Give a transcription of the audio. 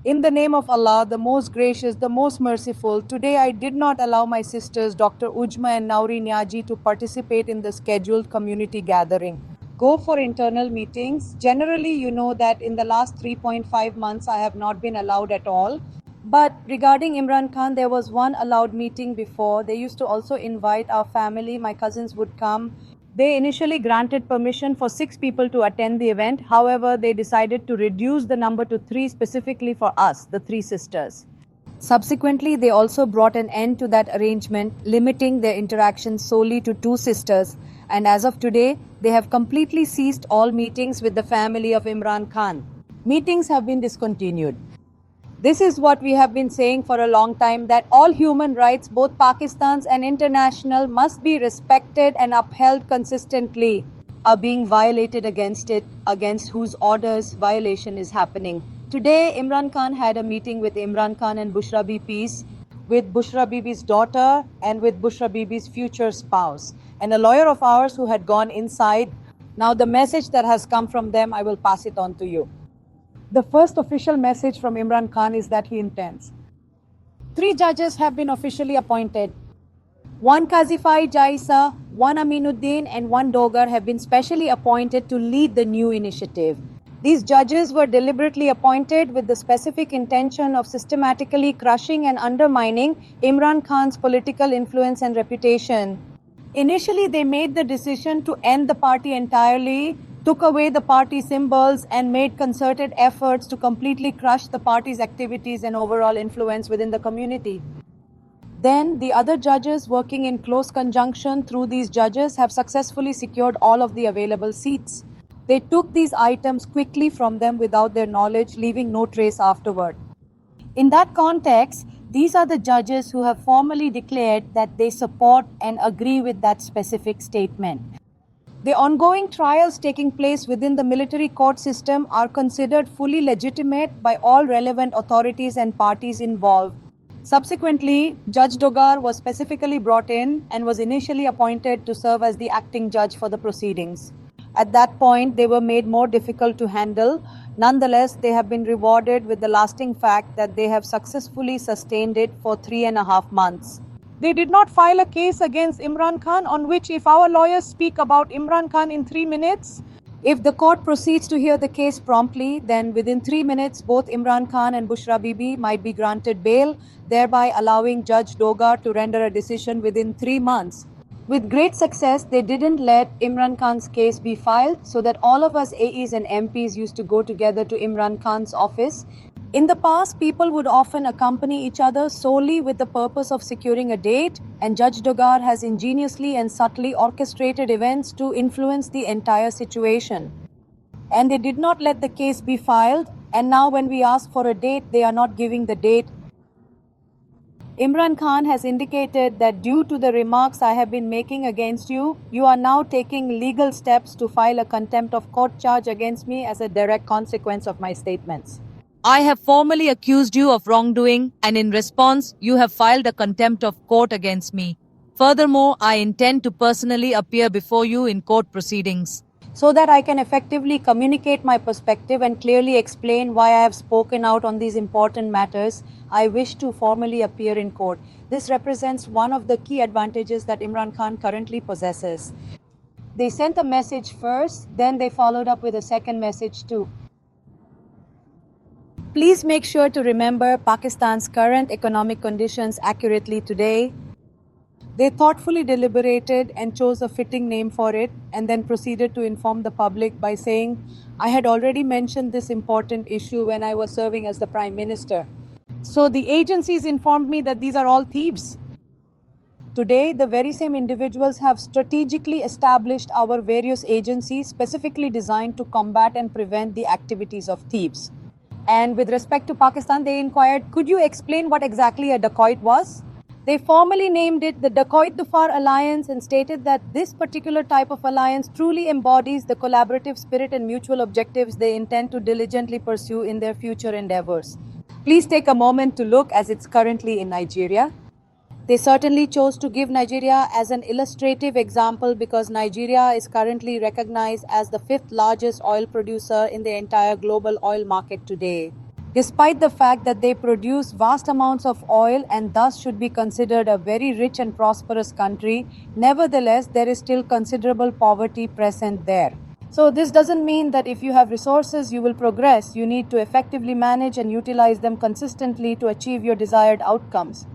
In the name of Allah, the most gracious, the most merciful, today I did not allow my sisters, Dr. Ujma and Nauri Nyaji, to participate in the scheduled community gathering. Go for internal meetings. Generally, you know that in the last 3.5 months, I have not been allowed at all. But regarding Imran Khan, there was one allowed meeting before. They used to also invite our family. My cousins would come. They initially granted permission for 6 people to attend the event. However, they decided to reduce the number to 3 specifically for us, the 3 sisters. Subsequently, they also brought an end to that arrangement, limiting their interactions solely to 2 sisters. And as of today, they have completely ceased all meetings with the family of Imran Khan. Meetings have been discontinued. This is what we have been saying for a long time, that all human rights, both Pakistan's and international, must be respected and upheld consistently, are being violated against whose orders violation is happening. Today, Imran Khan had a meeting with Imran Khan and Bushra Bibi's, with Bushra Bibi's daughter and with Bushra Bibi's future spouse. And a lawyer of ours who had gone inside. Now the message that has come from them, I will pass it on to you. The first official message from Imran Khan is that he intends. 3 judges have been officially appointed. 1 Kazifai Jaisa, 1 Aminuddin and 1 Dogar have been specially appointed to lead the new initiative. These judges were deliberately appointed with the specific intention of systematically crushing and undermining Imran Khan's political influence and reputation. Initially, they made the decision to end the party entirely, took away the party symbols, and made concerted efforts to completely crush the party's activities and overall influence within the community. Then, the other judges working in close conjunction through these judges have successfully secured all of the available seats. They took these items quickly from them without their knowledge, leaving no trace afterward. In that context, these are the judges who have formally declared that they support and agree with that specific statement. The ongoing trials taking place within the military court system are considered fully legitimate by all relevant authorities and parties involved. Subsequently, Judge Dogar was specifically brought in and was initially appointed to serve as the acting judge for the proceedings. At that point, they were made more difficult to handle. Nonetheless, they have been rewarded with the lasting fact that they have successfully sustained it for 3.5 months. They did not file a case against Imran Khan on which, if our lawyers speak about Imran Khan in 3 minutes, if the court proceeds to hear the case promptly, then within 3 minutes, both Imran Khan and Bushra Bibi might be granted bail, thereby allowing Judge Dogar to render a decision within 3 months. With great success, they didn't let Imran Khan's case be filed, so that all of us AEs and MPs used to go together to Imran Khan's office. In the past, people would often accompany each other solely with the purpose of securing a date, and Judge Dogar has ingeniously and subtly orchestrated events to influence the entire situation. And they did not let the case be filed, and now when we ask for a date, they are not giving the date. Imran Khan has indicated that due to the remarks I have been making against you, you are now taking legal steps to file a contempt of court charge against me as a direct consequence of my statements. I have formally accused you of wrongdoing, and in response, you have filed a contempt of court against me. Furthermore, I intend to personally appear before you in court proceedings, so that I can effectively communicate my perspective and clearly explain why I have spoken out on these important matters. I wish to formally appear in court. This represents one of the key advantages that Imran Khan currently possesses. They sent a message first, then they followed up with a second message too. Please make sure to remember Pakistan's current economic conditions accurately today. They thoughtfully deliberated and chose a fitting name for it, and then proceeded to inform the public by saying, I had already mentioned this important issue when I was serving as the Prime Minister. So the agencies informed me that these are all thieves. Today, the very same individuals have strategically established our various agencies specifically designed to combat and prevent the activities of thieves. And with respect to Pakistan, they inquired, could you explain what exactly a dacoit was? They formally named it the Dacoit Dufar Alliance and stated that this particular type of alliance truly embodies the collaborative spirit and mutual objectives they intend to diligently pursue in their future endeavors. Please take a moment to look as it's currently in Nigeria. They certainly chose to give Nigeria as an illustrative example because Nigeria is currently recognized as the 5th largest oil producer in the entire global oil market today. Despite the fact that they produce vast amounts of oil and thus should be considered a very rich and prosperous country, nevertheless, there is still considerable poverty present there. So, this doesn't mean that if you have resources, you will progress. You need to effectively manage and utilize them consistently to achieve your desired outcomes.